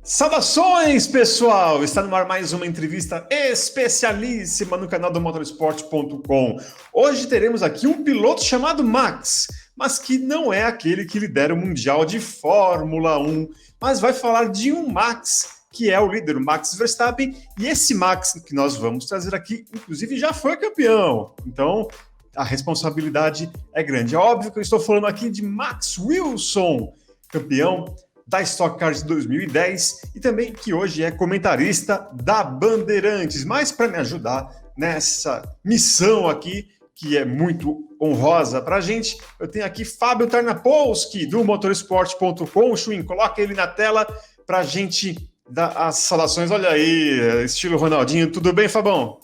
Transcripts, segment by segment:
Saudações, pessoal! Está no ar mais uma entrevista especialíssima no canal do Motorsport.com. Hoje teremos aqui um piloto chamado Max, mas que não é aquele que lidera o Mundial de Fórmula 1, mas vai falar de um Max que é o líder, o Max Verstappen, e esse Max que nós vamos trazer aqui, inclusive, já foi campeão. Então, a responsabilidade é grande. É óbvio que eu estou falando aqui de Max Wilson, campeão da Stock Car de 2010 e também que hoje é comentarista da Bandeirantes. Mas para me ajudar nessa missão aqui, que é muito honrosa para a gente, eu tenho aqui Fábio Tarnapolsky, do motorsport.com. Chuin, coloca ele na tela para a gente dar as saudações. Olha aí, estilo Ronaldinho. Tudo bem, Fabão?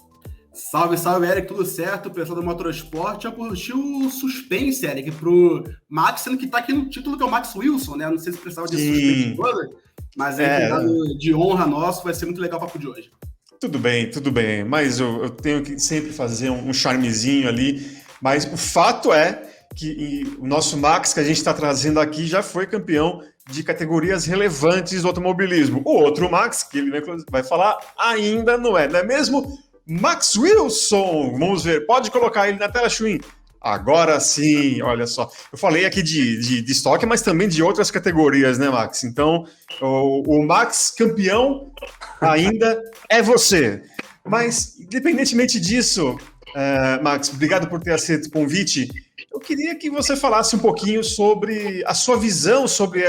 Salve, salve, Eric, tudo certo? Pessoal do Motorsport, já curtiu o suspense, Eric, pro Max, sendo que tá aqui no título que é o Max Wilson, né? Não sei se precisava de suspense toda, mas aí, de honra nosso, vai ser muito legal o papo de hoje. Tudo bem, mas eu tenho que sempre fazer um charmezinho ali, mas o fato é que o nosso Max que a gente está trazendo aqui já foi campeão de categorias relevantes do automobilismo. O outro Max, que ele vai falar, ainda não é mesmo? Max Wilson, vamos ver, pode colocar ele na tela, Chuin? Agora sim, olha só. Eu falei aqui de estoque, mas também de outras categorias, né, Max? Então, o Max campeão ainda é você. Mas, independentemente disso, Max, obrigado por ter aceito o convite. Eu queria que você falasse um pouquinho sobre a sua visão sobre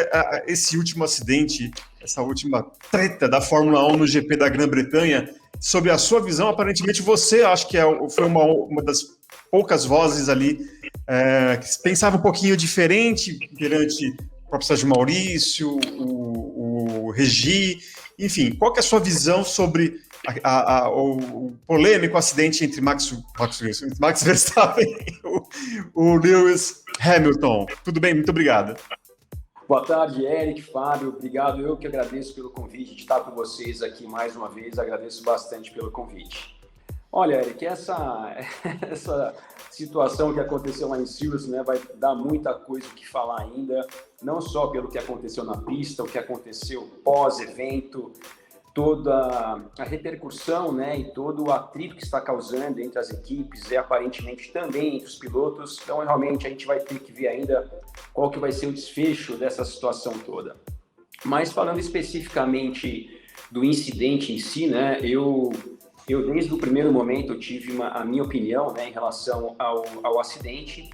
esse último acidente, essa última treta da Fórmula 1 no GP da Grã-Bretanha. Sobre a sua visão, aparentemente você, acho que foi uma das poucas vozes ali que pensava um pouquinho diferente perante o próprio Sérgio Maurício, o Regi, enfim, qual que é a sua visão sobre o polêmico acidente entre Max Verstappen e o Lewis Hamilton? Tudo bem? Muito obrigado. Boa tarde, Eric, Fábio, obrigado. Eu que agradeço pelo convite de estar com vocês aqui mais uma vez, agradeço bastante pelo convite. Olha, Eric, essa situação que aconteceu lá em Silverstone, né, vai dar muita coisa o que falar ainda, não só pelo que aconteceu na pista, o que aconteceu pós-evento, toda a repercussão, né, e todo o atrito que está causando entre as equipes e aparentemente também entre os pilotos. Então, realmente, a gente vai ter que ver ainda qual que vai ser o desfecho dessa situação toda. Mas falando especificamente do incidente em si, né, eu desde o primeiro momento eu tive a minha opinião, né, em relação ao acidente.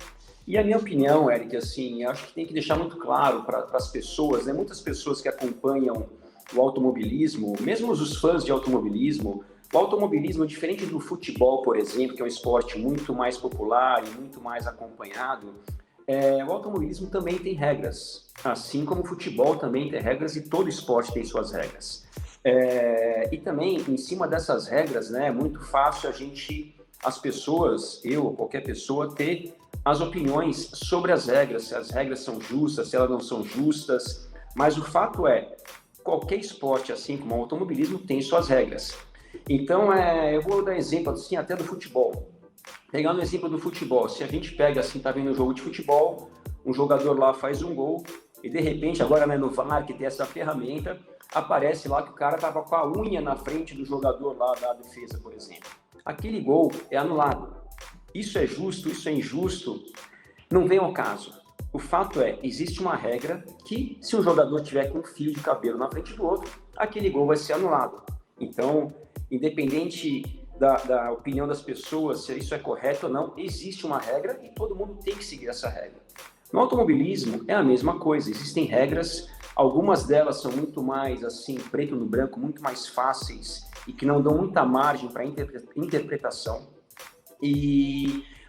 E a minha opinião, Eric, assim, eu acho que tem que deixar muito claro para as pessoas, né, muitas pessoas que acompanham o automobilismo, mesmo os fãs de automobilismo, o automobilismo, diferente do futebol, por exemplo, que é um esporte muito mais popular e muito mais acompanhado, o automobilismo também tem regras, assim como o futebol também tem regras e todo esporte tem suas regras. E também, em cima dessas regras, né, é muito fácil as pessoas, eu ou qualquer pessoa, ter as opiniões sobre as regras, se as regras são justas, se elas não são justas, mas o fato é, qualquer esporte, assim como o automobilismo, tem suas regras. Então, eu vou dar exemplo, assim, até do futebol. Pegando o exemplo do futebol, se a gente pega, assim, tá vendo um jogo de futebol, um jogador lá faz um gol, e de repente, agora, né, no VAR, que tem essa ferramenta, aparece lá que o cara tava com a unha na frente do jogador lá da defesa, por exemplo. Aquele gol é anulado. Isso é justo, isso é injusto? Não vem ao caso. O fato é, existe uma regra que, se um jogador tiver com um fio de cabelo na frente do outro, aquele gol vai ser anulado. Então, independente da opinião das pessoas, se isso é correto ou não, existe uma regra e todo mundo tem que seguir essa regra. No automobilismo é a mesma coisa, existem regras, algumas delas são muito mais, assim, preto no branco, muito mais fáceis e que não dão muita margem para interpretação.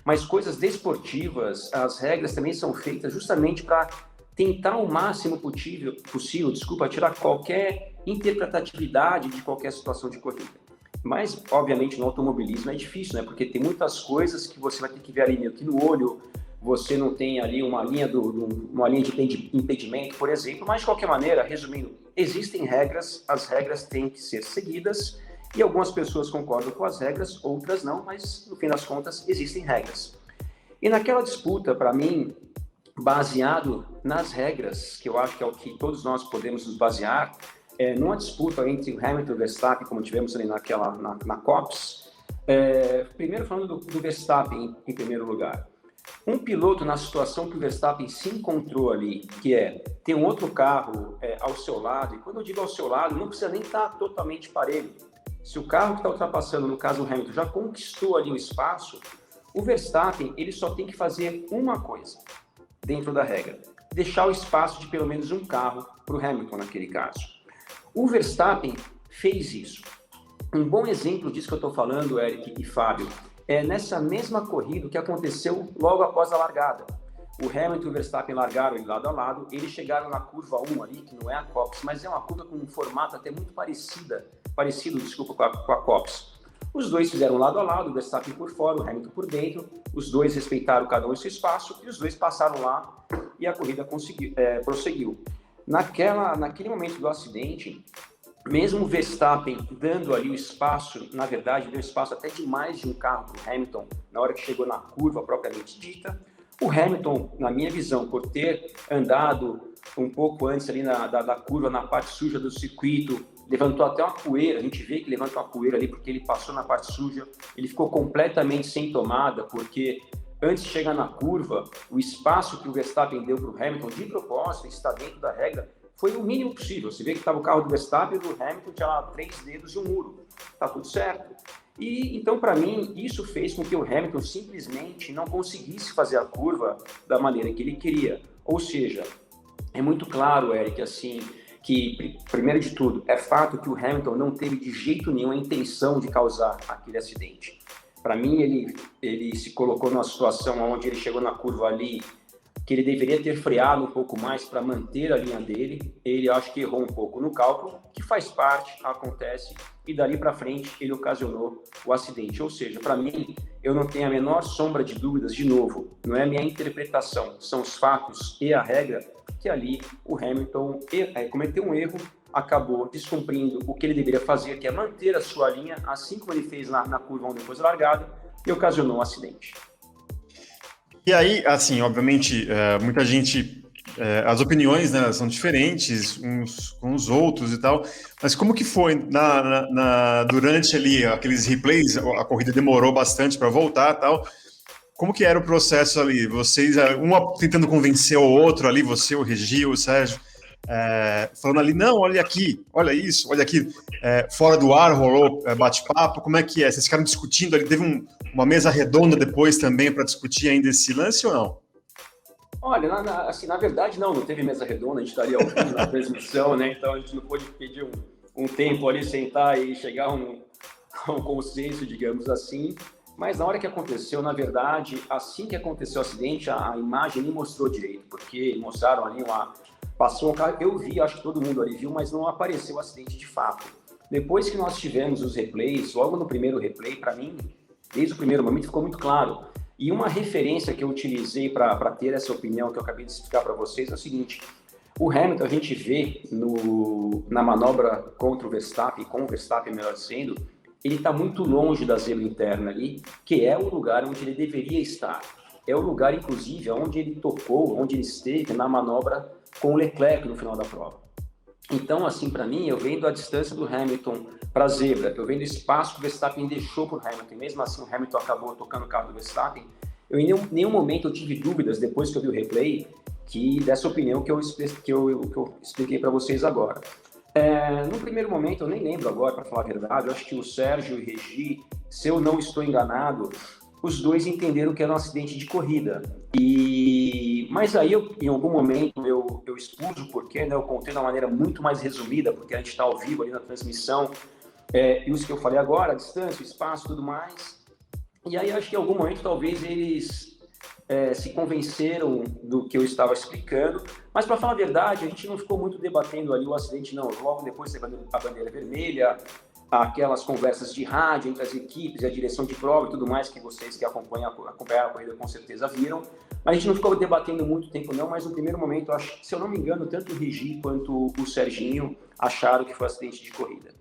Mas coisas desportivas, as regras também são feitas justamente para tentar o máximo possível, tirar qualquer interpretatividade de qualquer situação de corrida. Mas, obviamente, no automobilismo é difícil, né? Porque tem muitas coisas que você vai ter que ver ali meio que no olho, você não tem ali uma linha de impedimento, por exemplo, mas, de qualquer maneira, resumindo, existem regras, as regras têm que ser seguidas, e algumas pessoas concordam com as regras, outras não, mas no fim das contas existem regras. E naquela disputa, para mim, baseado nas regras, que eu acho que é o que todos nós podemos nos basear, numa disputa entre o Hamilton e o Verstappen, como tivemos ali na Copse, primeiro falando do Verstappen em primeiro lugar. Um piloto na situação que o Verstappen se encontrou ali, que ter um outro carro ao seu lado, e quando eu digo ao seu lado, não precisa nem estar totalmente parelho. Se o carro que está ultrapassando, no caso o Hamilton, já conquistou ali o espaço, o Verstappen ele só tem que fazer uma coisa dentro da regra: deixar o espaço de pelo menos um carro para o Hamilton naquele caso. O Verstappen fez isso. Um bom exemplo disso que eu estou falando, Eric e Fábio, nessa mesma corrida que aconteceu logo após a largada. O Hamilton e o Verstappen largaram lado a lado, eles chegaram na curva 1 ali, que não é a Copse, mas é uma curva com um formato até muito parecido com a Copse. Os dois fizeram lado a lado, o Verstappen por fora, o Hamilton por dentro, os dois respeitaram cada um seu espaço e os dois passaram lá e a corrida prosseguiu. Naquele momento do acidente, mesmo o Verstappen dando ali o espaço, na verdade, deu espaço até de mais de um carro para o Hamilton na hora que chegou na curva propriamente dita. O Hamilton, na minha visão, por ter andado um pouco antes ali da curva, na parte suja do circuito, levantou até uma poeira, a gente vê que levanta uma poeira ali porque ele passou na parte suja, ele ficou completamente sem tomada, porque antes de chegar na curva, o espaço que o Verstappen deu para o Hamilton, de propósito, está dentro da regra, foi o mínimo possível. Você vê que estava o carro do Verstappen e do Hamilton, tinha lá 3 dedos e um muro. Tá tudo certo. E então, para mim, isso fez com que o Hamilton simplesmente não conseguisse fazer a curva da maneira que ele queria. Ou seja, é muito claro, Eric, assim, que, primeiro de tudo, é fato que o Hamilton não teve de jeito nenhum a intenção de causar aquele acidente. Para mim, ele se colocou numa situação onde ele chegou na curva ali, que ele deveria ter freado um pouco mais para manter a linha dele. Ele acho que errou um pouco no cálculo, que faz parte, acontece, e dali para frente ele ocasionou o acidente. Ou seja, para mim, eu não tenho a menor sombra de dúvidas, de novo, não é a minha interpretação, são os fatos e a regra, que ali o Hamilton cometeu um erro, acabou descumprindo o que ele deveria fazer, que é manter a sua linha, assim como ele fez na curva 1 depois da largada, e ocasionou um acidente. E aí, assim, obviamente, muita gente, as opiniões, né, são diferentes uns com os outros e tal, mas como que foi durante ali aqueles replays, a corrida demorou bastante para voltar e tal, como que era o processo ali? Vocês, tentando convencer o outro ali, você, o Regi, o Sérgio, falando ali, não, olha aqui, olha isso, olha aqui, fora do ar rolou bate-papo, como é que é? Vocês ficaram discutindo ali, teve uma mesa redonda depois também para discutir ainda esse lance ou não? Olha, assim, na verdade não teve mesa redonda, a gente estaria ao vivo na transmissão, né? Então a gente não pôde pedir um tempo ali, sentar e chegar a um consenso, digamos assim. Mas na hora que aconteceu, na verdade, assim que aconteceu o acidente, a imagem nem mostrou direito, porque mostraram ali passou um carro, eu vi, acho que todo mundo ali viu, mas não apareceu o acidente de fato. Depois que nós tivemos os replays, logo no primeiro replay, para mim, desde o primeiro momento ficou muito claro. E uma referência que eu utilizei para ter essa opinião que eu acabei de explicar para vocês é o seguinte: o Hamilton, a gente vê na manobra contra o Verstappen, com o Verstappen melhor dizendo, ele está muito longe da zebra interna ali, que é o lugar onde ele deveria estar. É o lugar, inclusive, onde ele tocou, onde ele esteve na manobra com o Leclerc no final da prova. Então, assim, para mim, eu vendo a distância do Hamilton para a zebra, eu vendo o espaço que o Verstappen deixou para o Hamilton, e mesmo assim o Hamilton acabou tocando o carro do Verstappen, eu em nenhum momento eu tive dúvidas, depois que eu vi o replay, dessa opinião que eu expliquei para vocês agora. No primeiro momento, eu nem lembro agora, para falar a verdade, eu acho que o Sérgio e o Regi, se eu não estou enganado, os dois entenderam que era um acidente de corrida. Mas aí, em algum momento, eu expus o porquê, né? Eu contei de uma maneira muito mais resumida, porque a gente está ao vivo ali na transmissão, e os que eu falei agora, a distância, o espaço, tudo mais. E aí, acho que em algum momento, talvez eles se convenceram do que eu estava explicando, mas para falar a verdade, a gente não ficou muito debatendo ali o acidente, não. Logo depois a bandeira vermelha, aquelas conversas de rádio entre as equipes, a direção de prova e tudo mais, que vocês que acompanharam a corrida com certeza viram, mas a gente não ficou debatendo muito tempo não, mas no primeiro momento, acho, se eu não me engano, tanto o Regi quanto o Serginho acharam que foi acidente de corrida.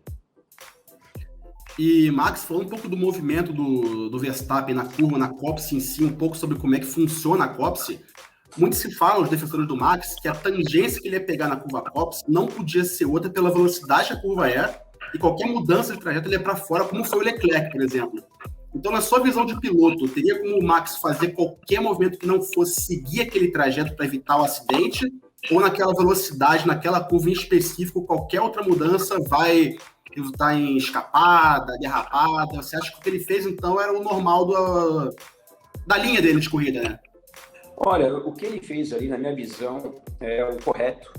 E, Max, falando um pouco do movimento do Verstappen na curva, na Copse em si, um pouco sobre como é que funciona a Copse, muito se fala, os defensores do Max, que a tangência que ele ia pegar na curva Copse não podia ser outra pela velocidade que a curva é, e qualquer mudança de trajeto ele ia para fora, como foi o Leclerc, por exemplo. Então, na sua visão de piloto, teria como o Max fazer qualquer movimento que não fosse seguir aquele trajeto para evitar o acidente? Ou naquela velocidade, naquela curva em específico, qualquer outra mudança vai resultar em escapada, derrapada? Você acha que o que ele fez, então, era o normal da linha dele de corrida, né? Olha, o que ele fez ali, na minha visão, é o correto.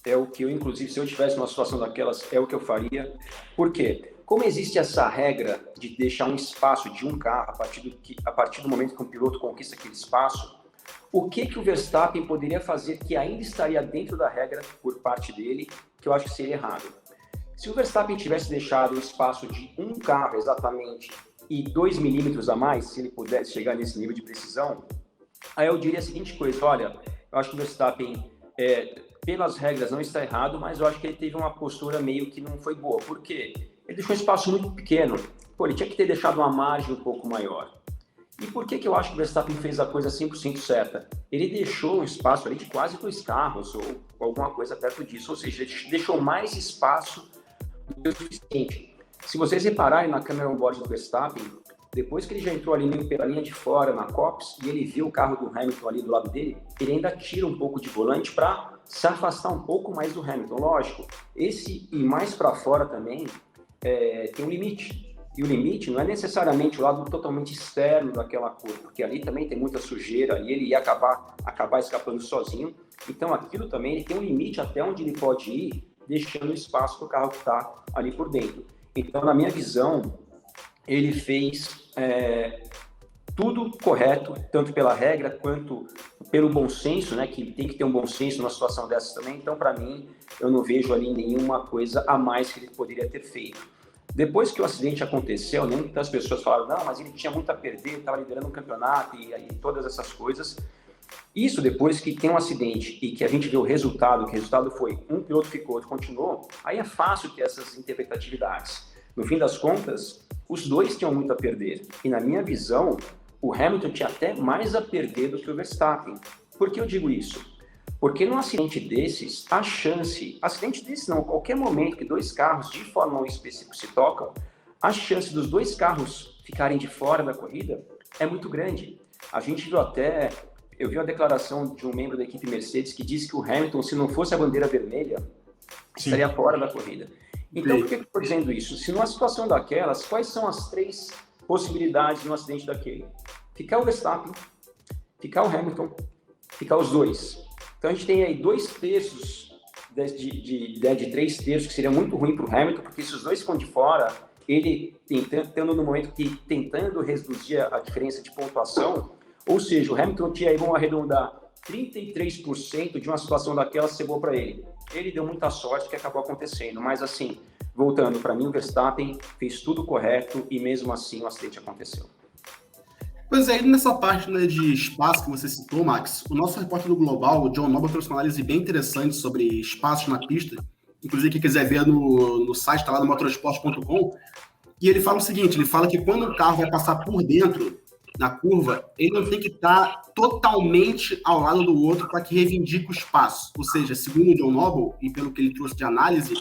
É o que eu, inclusive, se eu tivesse numa situação daquelas, é o que eu faria. Por quê? Como existe essa regra de deixar um espaço de um carro a partir do momento que um piloto conquista aquele espaço, o que o Verstappen poderia fazer que ainda estaria dentro da regra por parte dele, que eu acho que seria errado? Se o Verstappen tivesse deixado um espaço de um carro exatamente e 2 milímetros a mais, se ele pudesse chegar nesse nível de precisão, aí eu diria a seguinte coisa: olha, eu acho que o Verstappen, pelas regras, não está errado, mas eu acho que ele teve uma postura meio que não foi boa. Por quê? Ele deixou um espaço muito pequeno. Pô, ele tinha que ter deixado uma margem um pouco maior. E por que eu acho que o Verstappen fez a coisa 100% certa? Ele deixou um espaço ali de quase 2 carros, ou alguma coisa perto disso. Ou seja, ele deixou mais espaço do que o suficiente. Se vocês repararem na câmera on-board do Verstappen, depois que ele já entrou ali pela linha de fora, na Copse, e ele viu o carro do Hamilton ali do lado dele, ele ainda tira um pouco de volante para se afastar um pouco mais do Hamilton. Lógico, esse ir mais para fora também tem um limite. E o limite não é necessariamente o lado totalmente externo daquela curva, porque ali também tem muita sujeira e ele ia acabar escapando sozinho. Então aquilo também ele tem um limite até onde ele pode ir, deixando espaço para o carro que está ali por dentro. Então, na minha visão, ele fez tudo correto, tanto pela regra quanto pelo bom senso, né? Que tem que ter um bom senso numa situação dessas também. Então, para mim, eu não vejo ali nenhuma coisa a mais que ele poderia ter feito. Depois que o acidente aconteceu, né, muitas pessoas falaram, não, mas ele tinha muito a perder, estava liderando um campeonato e todas essas coisas. Isso depois que tem um acidente e que a gente vê o resultado, que o resultado foi um piloto ficou, outro continuou, aí é fácil ter essas interpretatividades. No fim das contas, os dois tinham muito a perder. E na minha visão, o Hamilton tinha até mais a perder do que o Verstappen. Por que eu digo isso? Porque num acidente desses, acidente desses não, qualquer momento que 2 carros de Fórmula 1 específico se tocam, a chance dos 2 carros ficarem de fora da corrida é muito grande. A gente viu eu vi uma declaração de um membro da equipe Mercedes que disse que o Hamilton, se não fosse a bandeira vermelha, estaria fora da corrida. Então, por que eu estou dizendo isso? Se numa situação daquelas, quais são as 3 possibilidades num acidente daquele? Ficar o Verstappen, ficar o Hamilton, ficar os 2. Então a gente tem aí 2/3 de 3/3, que seria muito ruim para o Hamilton, porque se os 2 ficam de fora, ele tentando no momento que tentando reduzir a diferença de pontuação, ou seja, o Hamilton tinha aí, vamos arredondar, 33% de uma situação daquela chegou para ele. Ele deu muita sorte que acabou acontecendo, mas assim, voltando, para mim o Verstappen fez tudo correto e mesmo assim o acidente aconteceu. Pois é, nessa parte, né, de espaço que você citou, Max, o nosso repórter do Global, o John Noble, trouxe uma análise bem interessante sobre espaços na pista. Inclusive, quem quiser ver no site, está lá no motorsport.com. E ele fala o seguinte, ele fala que quando o carro vai passar por dentro na curva, ele não tem que estar totalmente ao lado do outro para que reivindique o espaço. Ou seja, segundo o John Noble, e pelo que ele trouxe de análise,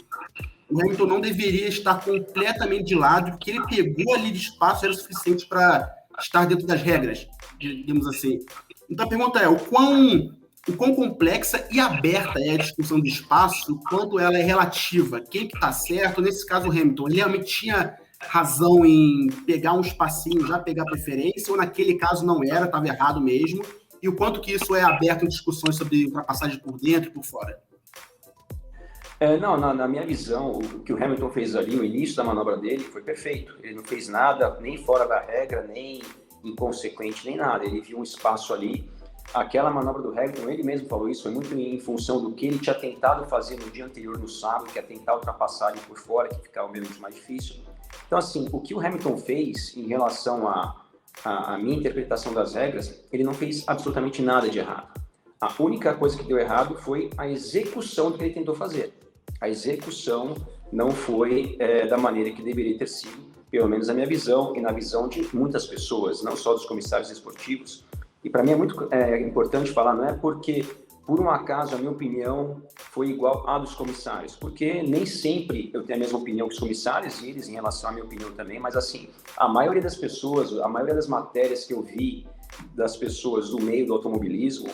o Hamilton não deveria estar completamente de lado, porque ele pegou ali de espaço, era o suficiente para estar dentro das regras, digamos assim. Então a pergunta é, o quão complexa e aberta é a discussão do espaço, o quanto ela é relativa, quem que está certo? Nesse caso o Hamilton, ele realmente tinha razão em pegar um espacinho, já pegar preferência, ou naquele caso não era, estava errado mesmo, e o quanto que isso é aberto em discussões sobre ultrapassagem por dentro e por fora? Não, na minha visão, o que o Hamilton fez ali no início da manobra dele foi perfeito. Ele não fez nada nem fora da regra, nem inconsequente, nem nada. Ele viu um espaço ali. Aquela manobra do Hamilton, ele mesmo falou isso, foi muito em função do que ele tinha tentado fazer no dia anterior, no sábado, que é tentar ultrapassar ali por fora, que ficava menos mais difícil. Então, assim, o que o Hamilton fez em relação à minha interpretação das regras, ele não fez absolutamente nada de errado. A única coisa que deu errado foi a execução do que ele tentou fazer. A execução não foi da maneira que deveria ter sido, pelo menos na minha visão e na visão de muitas pessoas, não só dos comissários esportivos, E para mim é muito importante falar, não é porque, por um acaso, a minha opinião foi igual à dos comissários, porque nem sempre eu tenho a mesma opinião que os comissários e eles em relação à minha opinião também, mas assim, a maioria das pessoas, a maioria das matérias que eu vi das pessoas do meio do automobilismo,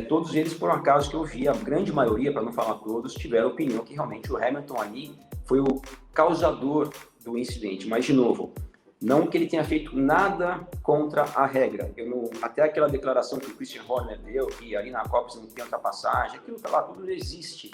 todos eles, por um acaso que eu vi, a grande maioria, para não falar todos, tiveram a opinião que realmente o Hamilton ali foi o causador do incidente. Mas, de novo, não que ele tenha feito nada contra a regra. Até aquela declaração que o Christian Horner deu, que ali na Copa não tem ultrapassagem, aquilo lá tudo não existe.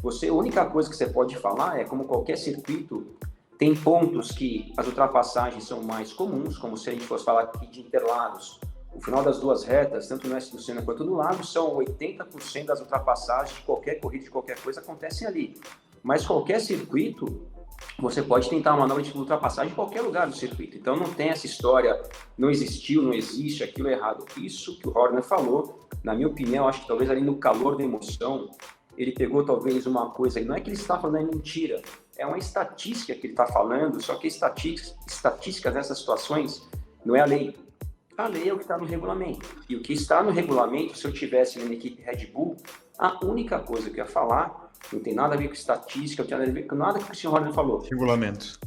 A única coisa que você pode falar é, como qualquer circuito, tem pontos que as ultrapassagens são mais comuns, como se a gente fosse falar aqui de Interlagos. O final das duas retas, tanto no S do Senna quanto no Lago, são 80% das ultrapassagens de qualquer corrida, de qualquer coisa, acontecem ali. Mas qualquer circuito, você pode tentar uma manobra de ultrapassagem em qualquer lugar do circuito. Então não tem essa história, não existiu, não existe, aquilo é errado. Isso que o Horner falou, na minha opinião, acho que talvez ali no calor da emoção, ele pegou talvez uma coisa, não é que ele está falando mentira, é uma estatística que ele está falando, só que estatística nessas situações não é a lei. A lei é o que está no regulamento. E o que está no regulamento, se eu tivesse na equipe Red Bull, a única coisa que eu ia falar não tem nada a ver com estatística, não tem nada a ver com nada que o Christian Horner falou. Regulamento.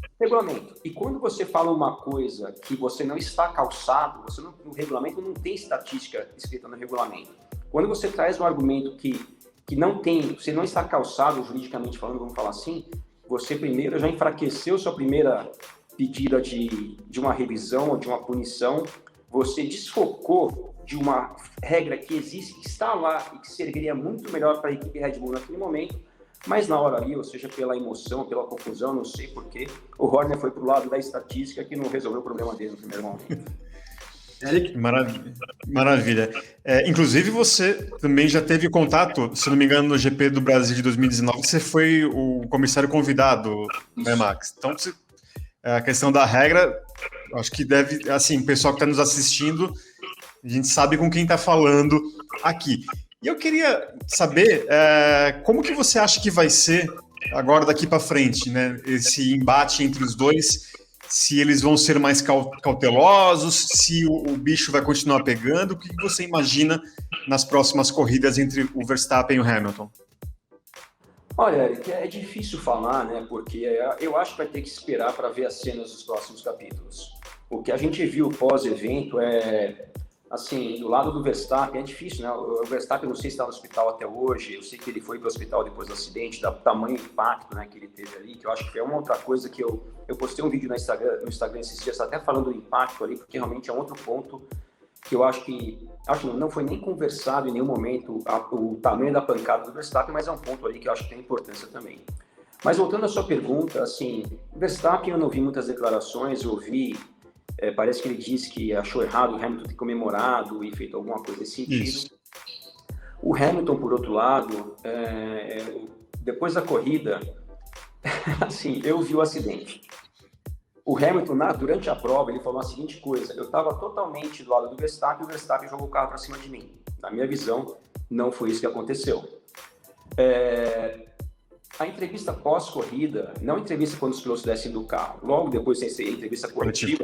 E quando você fala uma coisa que você não está calçado, no regulamento não tem estatística escrita no regulamento. Quando você traz um argumento que não tem, você não está calçado juridicamente falando, vamos falar assim, você primeiro já enfraqueceu sua primeira pedida de uma revisão ou de uma punição, você desfocou de uma regra que existe, que está lá e que serviria muito melhor para a equipe Red Bull naquele momento, mas na hora ali, ou seja, pela emoção, pela confusão, não sei porquê, o Horner foi para o lado da estatística que não resolveu o problema dele no primeiro momento. Maravilha. Inclusive, você também já teve contato, se não me engano, no GP do Brasil de 2019, você foi o comissário convidado, né, Max? Então, a questão da regra, acho que deve, assim, o pessoal que está nos assistindo, a gente sabe com quem está falando aqui. E eu queria saber como que você acha que vai ser agora daqui para frente, né? Esse embate entre os dois, se eles vão ser mais cautelosos, se o bicho vai continuar pegando, o que você imagina nas próximas corridas entre o Verstappen e o Hamilton? Olha, Eric, é difícil falar, né? Porque eu acho que vai ter que esperar para ver as cenas dos próximos capítulos. O que a gente viu pós-evento assim, do lado do Verstappen, é difícil, né? O Verstappen, não sei se está no hospital até hoje, eu sei que ele foi para o hospital depois do acidente, do tamanho do impacto, né, que ele teve ali, que eu acho que é uma outra coisa que eu postei um vídeo no Instagram esses dias, até falando do impacto ali, porque realmente é um outro ponto que eu acho que não foi nem conversado em nenhum momento o tamanho da pancada do Verstappen, mas é um ponto ali que eu acho que tem importância também. Mas voltando à sua pergunta, assim, o Verstappen eu não vi muitas declarações, eu vi parece que ele disse que achou errado o Hamilton ter comemorado e feito alguma coisa nesse sentido. Isso. O Hamilton, por outro lado, depois da corrida, assim, eu vi o acidente. O Hamilton, durante a prova, ele falou a seguinte coisa: eu estava totalmente do lado do Verstappen e o Verstappen jogou o carro para cima de mim. Na minha visão, não foi isso que aconteceu. A entrevista pós-corrida, não a entrevista quando os pilotos descem do carro, logo depois sem ser entrevista coletiva,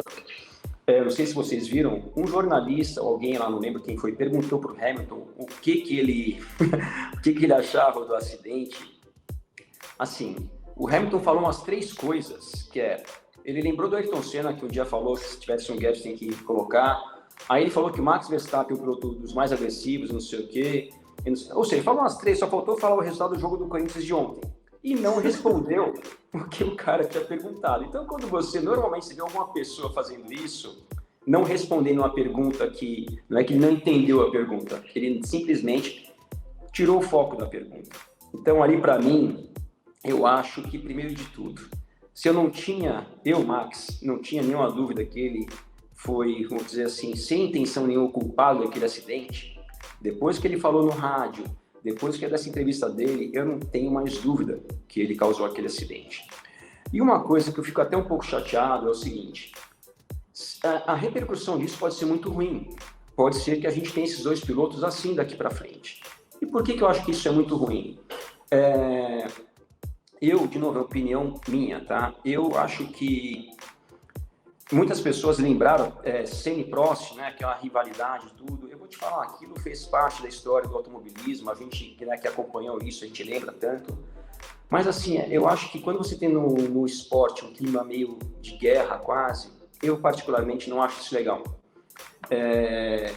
não sei se vocês viram, um jornalista, ou alguém lá, não lembro quem foi, perguntou para o Hamilton o que ele achava do acidente. Assim, o Hamilton falou umas 3 coisas, que ele lembrou do Ayrton Senna, que um dia falou que se tivesse um gap tem que colocar, aí ele falou que o Max Verstappen é o piloto dos mais agressivos, não sei o quê, ou seja, ele falou umas 3, só faltou falar o resultado do jogo do Corinthians de ontem. E não respondeu o que o cara tinha perguntado. Então, quando você normalmente vê alguma pessoa fazendo isso, não respondendo uma pergunta que não é que ele não entendeu a pergunta, ele simplesmente tirou o foco da pergunta. Então, ali para mim, eu acho que, primeiro de tudo, se Max, não tinha nenhuma dúvida que ele foi, vamos dizer assim, sem intenção nenhuma culpado daquele acidente, depois que ele falou no rádio, depois que dessa entrevista dele, eu não tenho mais dúvida que ele causou aquele acidente. E uma coisa que eu fico até um pouco chateado é o seguinte: a repercussão disso pode ser muito ruim. Pode ser que a gente tenha esses 2 pilotos assim daqui para frente. E por que eu acho que isso é muito ruim? De novo, é opinião minha, tá? Eu acho que muitas pessoas lembraram Senna e Prost, né, aquela rivalidade e tudo. Eu vou te falar, aquilo fez parte da história do automobilismo, a gente, né, que acompanhou isso, a gente lembra tanto. Mas assim, eu acho que quando você tem no esporte um clima meio de guerra quase, eu particularmente não acho isso legal.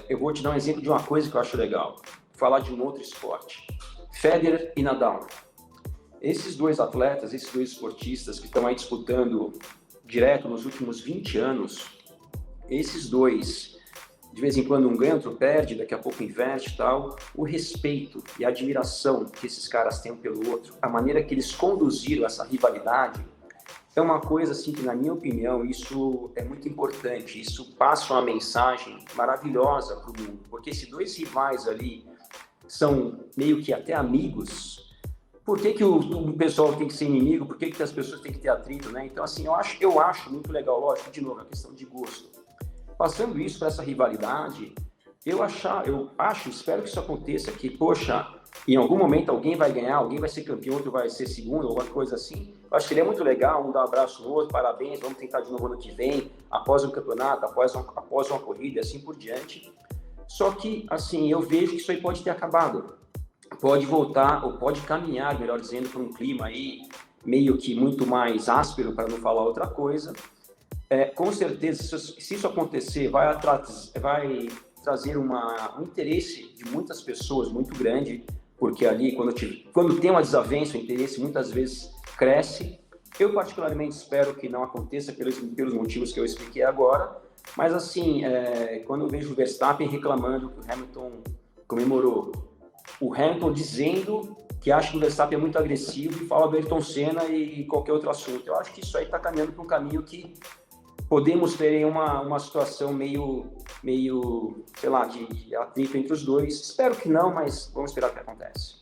Eu vou te dar um exemplo de uma coisa que eu acho legal. Falar de um outro esporte. Federer e Nadal. Esses dois atletas, esses dois esportistas que estão aí disputando direto nos últimos 20 anos, esses dois, de vez em quando um ganha, outro perde, daqui a pouco inverte e tal, o respeito e a admiração que esses caras têm um pelo outro, a maneira que eles conduziram essa rivalidade, é uma coisa assim que, na minha opinião, isso é muito importante, isso passa uma mensagem maravilhosa para o mundo, porque se dois rivais ali são meio que até amigos, por que o pessoal tem que ser inimigo? Por que as pessoas têm que ter atrito, né? Então, assim, eu acho muito legal, lógico, de novo, a questão de gosto. Passando isso para essa rivalidade, eu acho, espero que isso aconteça, que, poxa, em algum momento alguém vai ganhar, alguém vai ser campeão, outro vai ser segundo, alguma coisa assim. Eu acho que seria muito legal, um dar um abraço no outro, parabéns, vamos tentar de novo ano que vem, após um campeonato, após uma corrida, e assim por diante. Só que, assim, eu vejo que isso aí pode ter acabado. Pode voltar, ou pode caminhar, melhor dizendo, para um clima aí meio que muito mais áspero, para não falar outra coisa. Com certeza, se isso acontecer, vai trazer um interesse de muitas pessoas muito grande, porque ali, quando tem uma desavença, o interesse muitas vezes cresce. Eu, particularmente, espero que não aconteça pelos motivos que eu expliquei agora, mas, assim, quando eu vejo o Verstappen reclamando que o Hamilton comemorou, o Hamilton dizendo que acha que o Verstappen é muito agressivo e fala do Ayrton Senna e qualquer outro assunto. Eu acho que isso aí está caminhando para um caminho que podemos ter uma situação meio, sei lá, de atrito entre os dois. Espero que não, mas vamos esperar o que acontece.